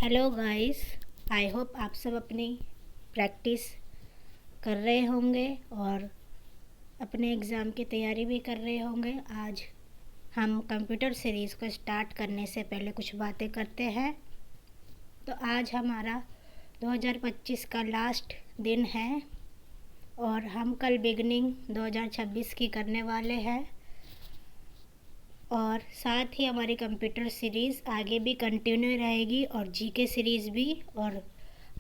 Hello guys, I hope आप सब अपनी प्रैक्टिस कर रहे होंगे और अपने एग्ज़ाम की तैयारी भी कर रहे होंगे। आज हम कंप्यूटर सीरीज़ को स्टार्ट करने से पहले कुछ बातें करते हैं। तो आज हमारा 2025 का लास्ट दिन है और हम कल बिगनिंग 2026 की करने वाले हैं और साथ ही हमारी कंप्यूटर सीरीज़ आगे भी कंटिन्यू रहेगी और जीके सीरीज़ भी। और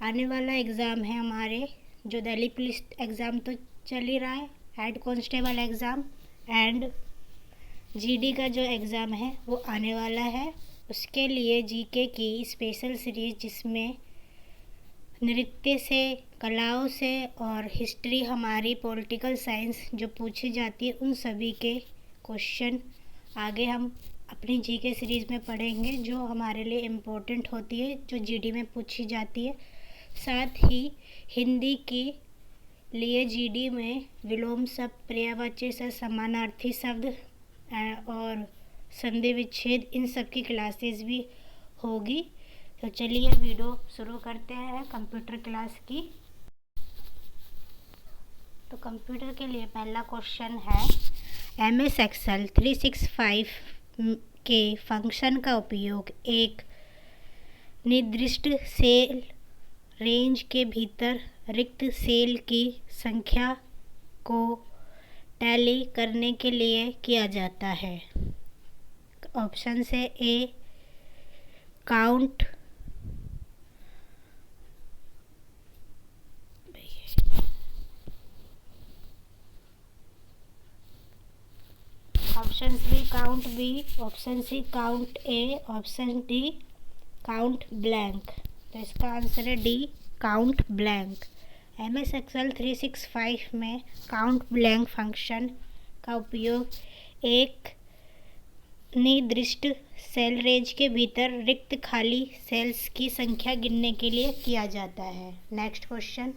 आने वाला एग्ज़ाम है हमारे जो दिल्ली पुलिस एग्ज़ाम तो चल ही रहा है, head constable exam and GD का जो एग्ज़ाम है वो आने वाला है। उसके लिए जीके की स्पेशल सीरीज़ जिसमें नृत्य से, कलाओं से और हिस्ट्री, हमारी पॉलिटिकल साइंस जो पूछी जाती है उन सभी के क्वेश्चन आगे हम अपनी जीके सीरीज़ में पढ़ेंगे जो हमारे लिए इम्पोर्टेंट होती है, जो जीडी में पूछी जाती है। साथ ही हिंदी के लिए जीडी में विलोम शब्द, पर्यायवाची शब्द, समानार्थी शब्द और संधि विच्छेद, इन सब की क्लासेस भी होगी। तो चलिए वीडियो शुरू करते हैं कंप्यूटर क्लास की। तो कंप्यूटर के लिए पहला क्वेश्चन है, MS एक्सेल 365 के फंक्शन का उपयोग एक निर्दिष्ट सेल रेंज के भीतर रिक्त सेल की संख्या को टैली करने के लिए किया जाता है। ऑप्शन से A count, option B count B, option C count A, option D count blank. तो इसका आंसर है D count blank. MS Excel 365 में काउंट ब्लैंक फंक्शन का उपयोग एक निर्दिष्ट सेल रेंज के भीतर रिक्त खाली सेल्स की संख्या गिनने के लिए किया जाता है। नेक्स्ट क्वेश्चन,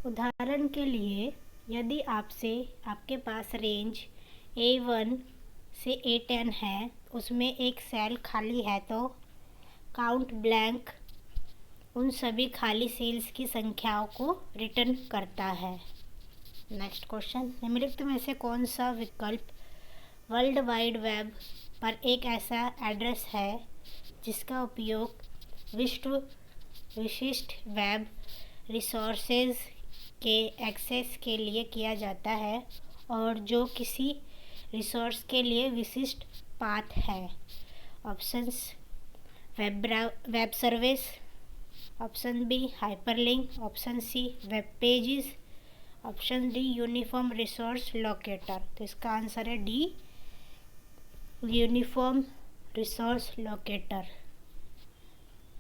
उदाहरण के लिए यदि आपके पास रेंज A1 से A10 है, उसमें एक सेल खाली है, तो काउंट ब्लैंक उन सभी खाली सेल्स की संख्याओं को रिटर्न करता है। नेक्स्ट क्वेश्चन, निम्नलिखित में से कौन सा विकल्प वर्ल्ड वाइड वेब पर एक ऐसा एड्रेस है जिसका उपयोग विश्व विशिष्ट वेब रिसोर्सेज के एक्सेस के लिए किया जाता है और जो किसी रिसोर्स के लिए विशिष्ट पाथ है? Options web service, option b hyperlink, option c web pages, option d uniform resource locator. तो इसका आंसर है d uniform resource locator.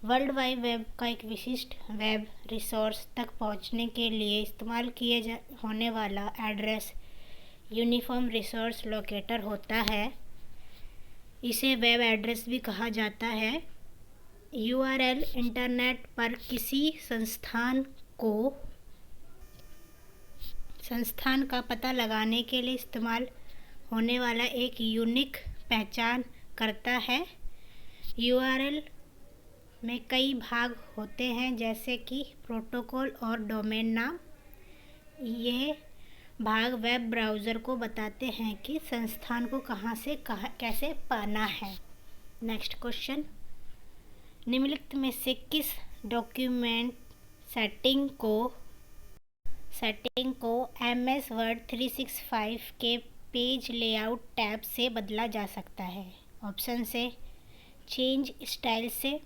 World wide web का एक विशिष्ट वेब रिसोर्स तक पहुंचने के लिए इस्तेमाल होने वाला एड्रेस यूनिफॉर्म रिसोर्स लोकेटर होता है। इसे वेब एड्रेस भी कहा जाता है। URL इंटरनेट पर किसी संस्थान का पता लगाने के लिए इस्तेमाल होने वाला एक यूनिक पहचान करता है। URL में कई भाग होते हैं जैसे कि प्रोटोकॉल और डोमेन नाम। ये भाग वेब ब्राउज़र को बताते हैं कि संस्थान को कहाँ से कैसे पाना है। नेक्स्ट क्वेश्चन, निम्नलिखित में से किस डॉक्यूमेंट सेटिंग को MS वर्ड 365 के पेज लेआउट टैब से बदला जा सकता है? ऑप्शन से चेंज स्टाइल से,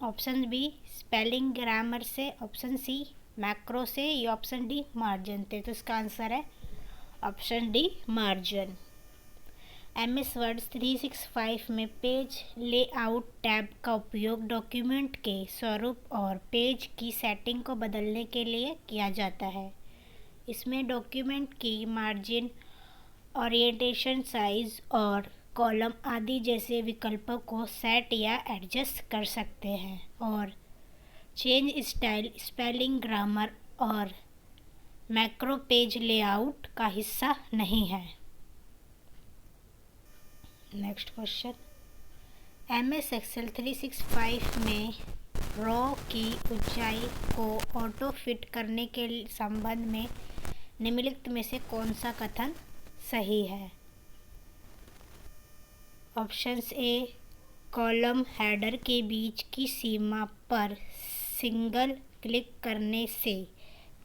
ऑप्शन बी स्पेलिंग ग्रामर से, ऑप्शन सी मैक्रो से, या ऑप्शन डी मार्जिन से। तो इसका आंसर है option D margin. MS word 365 में पेज लेआउट टैब का उपयोग डॉक्यूमेंट के स्वरूप और पेज की सेटिंग को बदलने के लिए किया जाता है। इसमें डॉक्यूमेंट की मार्जिन, ओरिएंटेशन, साइज और कॉलम आदि जैसे विकल्पों को सेट या एडजस्ट कर सकते हैं और चेंज स्टाइल, स्पेलिंग, ग्रामर और मैक्रो पेज लेआउट का हिस्सा नहीं है। नेक्स्ट क्वेश्चन, MS एक्सेल 365 में रो की ऊंचाई को ऑटो फिट करने के संबंध में निम्नलिखित में से कौन सा कथन सही है? ऑप्शंस ए, कॉलम हेडर के बीच की सीमा पर सिंगल क्लिक करने से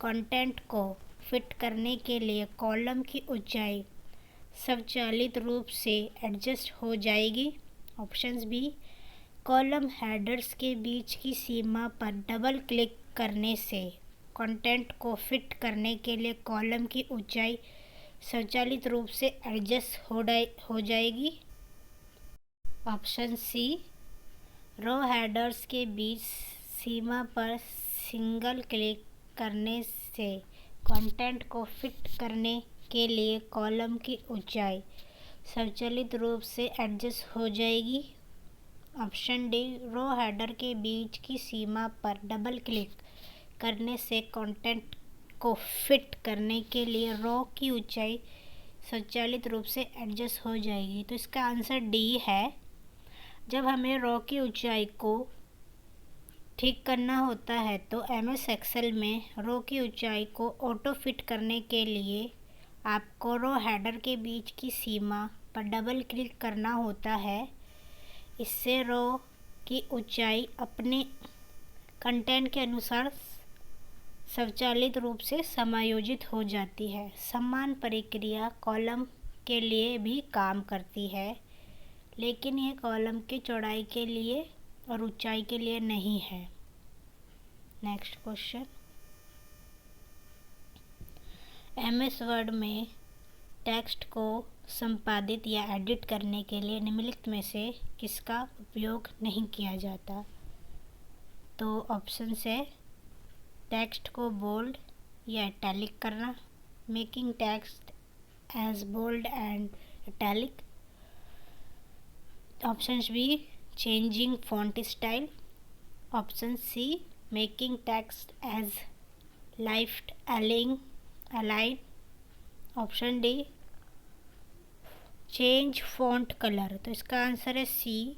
कंटेंट को फिट करने के लिए कॉलम की ऊंचाई स्वचालित रूप से एडजस्ट हो जाएगी। ऑप्शंस बी, कॉलम हेडर्स के बीच की सीमा पर डबल क्लिक करने से कंटेंट को फिट करने के लिए कॉलम की ऊंचाई स्वचालित रूप से एडजस्ट हो जाएगी। ऑप्शन सी, रो हेडर्स के बीच सीमा पर सिंगल क्लिक करने से कंटेंट को फिट करने के लिए कॉलम की ऊंचाई स्वचालित रूप से एडजस्ट हो जाएगी। ऑप्शन डी, रो हेडर के बीच की सीमा पर डबल क्लिक करने से कंटेंट को फिट करने के लिए रो की ऊंचाई स्वचालित रूप से एडजस्ट हो जाएगी। तो इसका आंसर डी है। जब हमें रो की ऊंचाई को ठीक करना होता है तो एमएस एक्सेल में रो की ऊंचाई को ऑटो फिट करने के लिए आपको रो हेडर के बीच की सीमा पर डबल क्लिक करना होता है। इससे रो की ऊंचाई अपने कंटेंट के अनुसार स्वचालित रूप से समायोजित हो जाती है। समान प्रक्रिया कॉलम के लिए भी काम करती है, लेकिन यह कॉलम की चौड़ाई के लिए और ऊंचाई के लिए नहीं है। नेक्स्ट क्वेश्चन, एमएस वर्ड में टेक्स्ट को संपादित या एडिट करने के लिए निम्नलिखित में से किसका उपयोग नहीं किया जाता? तो ऑप्शन है टेक्स्ट को बोल्ड या इटैलिक करना, making text as bold and italic. Option b, changing font style. Option c, making text as left align. Option d, change font colour. तो इसका आंसर है सी,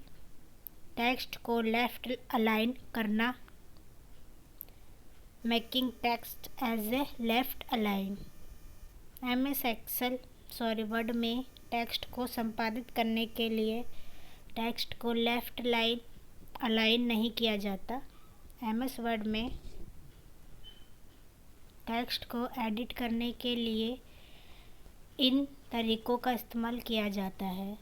टेक्स्ट को लेफ्ट अलाइन करना, making text as a left align. MS Excel Word में text को संपादित करने के लिए टेक्स्ट को लेफ्ट अलाइन नहीं किया जाता। एमएस वर्ड में टेक्स्ट को एडिट करने के लिए इन तरीकों का इस्तेमाल किया जाता है।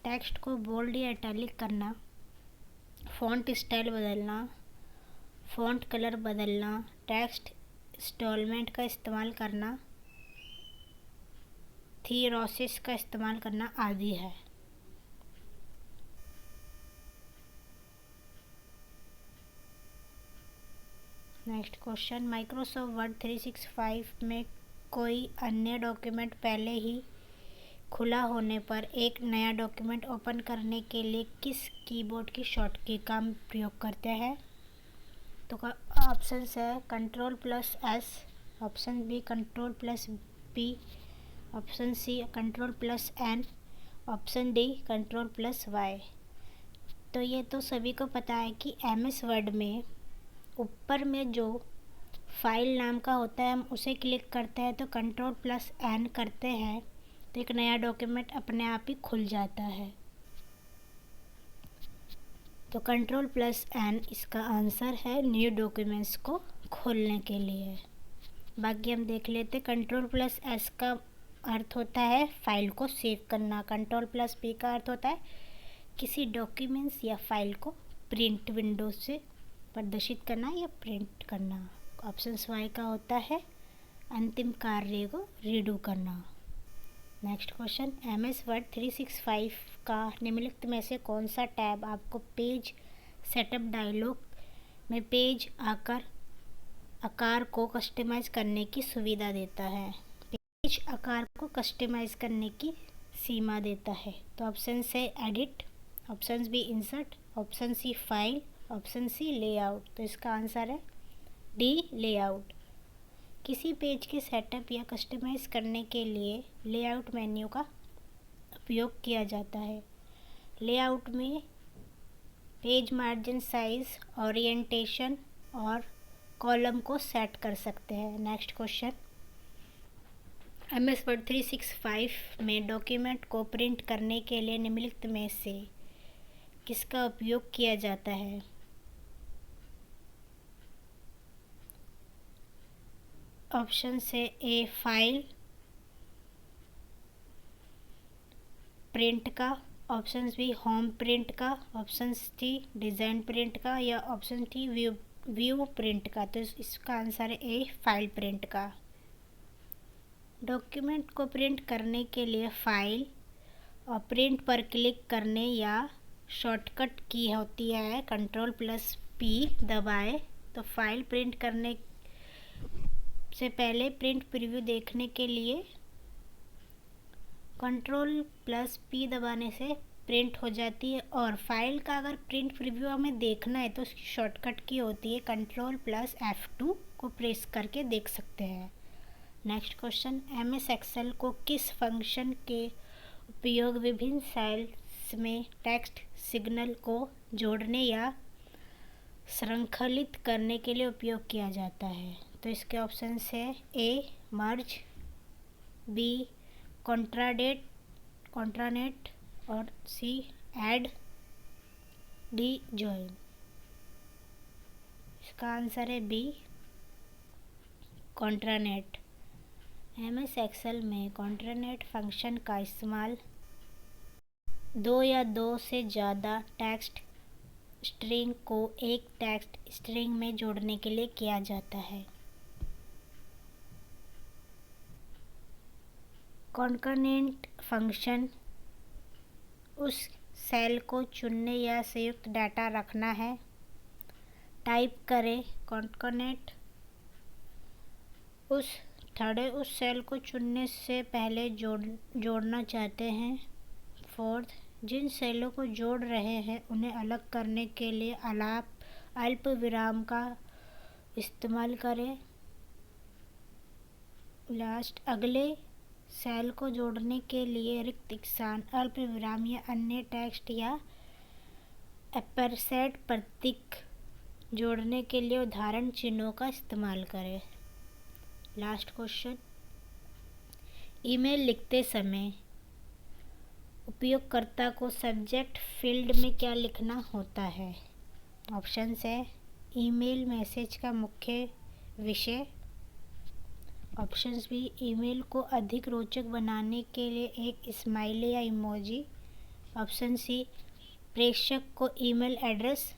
टेक्स्ट को बोल्ड या इटैलिक करना, फॉन्ट स्टाइल बदलना, फॉन्ट कलर बदलना, टेक्स्ट इंस्टॉलमेंट का इस्तेमाल करना, थीरोसिस का इस्तेमाल करना आदि है। नेक्स्ट क्वेश्चन, माइक्रोसॉफ्ट वर्ड 365 में कोई अन्य डॉक्यूमेंट पहले ही खुला होने पर एक नया डॉक्यूमेंट ओपन करने के लिए किस कीबोर्ड की शॉर्टकट का प्रयोग करते हैं? तो ऑप्शन है Ctrl+S, option b Ctrl+B, option c Ctrl+N, option d Ctrl+Y। तो ये तो सभी को पता है कि एमएस वर्ड में ऊपर में जो फाइल नाम का होता है हम उसे क्लिक करते हैं तो Ctrl+N करते हैं तो एक नया डॉक्यूमेंट अपने आप ही खुल जाता है। तो Ctrl+N इसका आंसर है न्यू डॉक्यूमेंट्स को खोलने के लिए। बाकी हम देख लेते। Ctrl+S का अर्थ होता है फाइल को सेव करना, Ctrl+P का अर्थ होता है किसी डॉक्यूमेंट्स या फाइल को प्रिंट विंडो से प्रदर्शित करना या प्रिंट करना। ऑप्शन वाई का होता है अंतिम कार्य को रीडू करना। नेक्स्ट क्वेश्चन, एमएस वर्ड 365 का निम्नलिखित में से कौन सा टैब आपको पेज सेटअप डायलॉग में पेज आकार को कस्टमाइज करने की सुविधा देता है? पेज आकार को कस्टमाइज करने की सीमा देता है। तो ऑप्शन से edit, option b insert, option c file, option c layout. तो इसका आंसर है डी लेआउट। किसी पेज के सेटअप या कस्टमाइज करने के लिए लेआउट मेन्यू का उपयोग किया जाता है। लेआउट में पेज मार्जिन साइज, ओरिएंटेशन और कॉलम को सेट कर सकते हैं। नेक्स्ट क्वेश्चन, MS वर्ड 365 में डॉक्यूमेंट को प्रिंट करने के लिए निम्नलिखित में से किसका उपयोग किया जाता है? ऑप्शन से ए फाइल प्रिंट का, ऑप्शन बी होम प्रिंट का, ऑप्शन सी डिज़ाइन प्रिंट का या ऑप्शन डी व्यू प्रिंट का। तो इसका आंसर है ए फाइल प्रिंट का। डॉक्यूमेंट को प्रिंट करने के लिए फाइल और प्रिंट पर क्लिक करने या शॉर्टकट की होती है Ctrl+P दबाएं। तो फाइल प्रिंट करने से पहले प्रिंट प्रीव्यू देखने के लिए Ctrl+P दबाने से प्रिंट हो जाती है, और फाइल का अगर प्रिंट प्रीव्यू हमें देखना है तो उसकी शॉर्टकट की होती है Ctrl+F2 को प्रेस करके देख सकते हैं। नेक्स्ट क्वेश्चन, MS एक्सेल को किस फंक्शन के उपयोग विभिन्न सेल्स में टेक्स्ट सिग्नल को जोड़ने या श्रृंखलित करने के लिए उपयोग किया जाता है? तो इसके ऑप्शन है ए मर्ज, बी कॉन्ट्रानेट और सी ऐड, डी जॉइन। इसका आंसर है बी कॉन्ट्रानेट। MS एक्सेल में कॉन्ट्रानेट फंक्शन का इस्तेमाल दो या दो से ज़्यादा टेक्स्ट स्ट्रिंग को एक टेक्स्ट स्ट्रिंग में जोड़ने के लिए किया जाता है। कॉन्करेंट फंक्शन उस सेल को चुनने या संयुक्त डाटा रखना है। टाइप करें कॉन्करेंट उस सेल को चुनने से पहले जोड़ना चाहते हैं। फोर्थ, जिन सेलों को जोड़ रहे हैं उन्हें अलग करने के लिए अल्प विराम का इस्तेमाल करें। लास्ट, अगले सेल को जोड़ने के लिए रिक्त स्थान, अल्प विराम या अन्य टेक्स्ट या एम्परसैंड प्रतीक जोड़ने के लिए उदाहरण चिन्हों का इस्तेमाल करें। लास्ट क्वेश्चन, ईमेल लिखते समय उपयोगकर्ता को सब्जेक्ट फील्ड में क्या लिखना होता है? ऑप्शन है ईमेल मैसेज का मुख्य विषय, ऑप्शन बी ईमेल को अधिक रोचक बनाने के लिए एक स्माइली या इमोजी, ऑप्शन सी प्रेषक को ईमेल एड्रेस,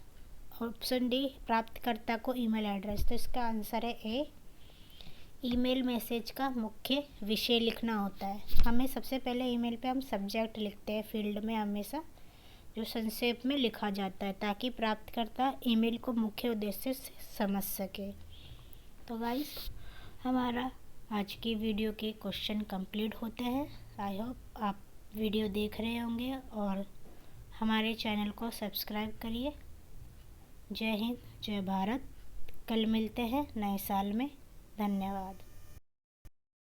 ऑप्शन डी प्राप्तकर्ता को ईमेल एड्रेस। तो इसका आंसर है ए ईमेल मैसेज का मुख्य विषय लिखना होता है। हमें सबसे पहले ईमेल पे हम सब्जेक्ट लिखते हैं फील्ड में हमेशा, जो संक्षेप में लिखा जाता है ताकि प्राप्तकर्ता ईमेल को मुख्य उद्देश्य से समझ सके। तो गाइस, हमारा आज की वीडियो के क्वेश्चन कंप्लीट होते हैं। आई होप आप वीडियो देख रहे होंगे और हमारे चैनल को सब्सक्राइब करिए। जय हिंद, जय भारत। कल मिलते हैं नए साल में। धन्यवाद।